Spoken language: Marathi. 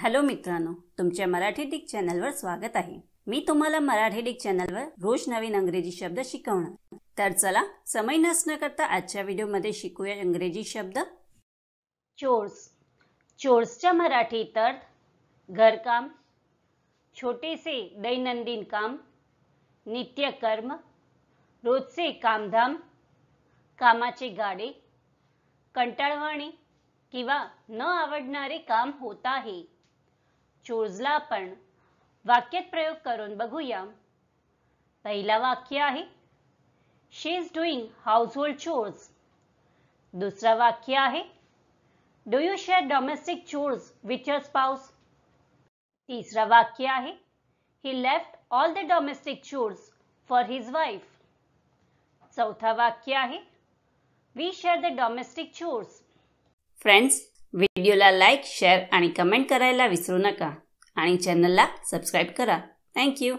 हॅलो मित्रांनो, तुमच्या मराठी डिक चॅनलवर स्वागत आहे। मी तुम्हाला मराठी डिक चॅनलवर रोज नवीन इंग्रजी शब्द शिकवणार। तर चला समय नष्ट न करता आजच्या व्हिडिओमध्ये शिकूया इंग्रजी शब्द। चोर्स। चोर्सचा मराठीत अर्थ घरकाम, छोटेसे दैनंदिन काम, नित्यकर्म, रोजचे कामधाम, कामाचे गाडे, कंटाळवाणे किंवा न आवडणारे काम होत आहे। चोर्सला आपण वाक्यात प्रयोग करून बघूया। पहिला वाक्य आहे she is doing household chores. दुसरा वाक्य आहे do you share domestic chores with your spouse. तिसरा वाक्य आहे he left all the domestic chores for his wife. चौथा वाक्य आहे we share the domestic chores. Friends, व्हिडिओला लाईक, शेअर आणि कमेंट करायला विसरू नका आणि चॅनलला सबस्क्राइब करा। Thank you.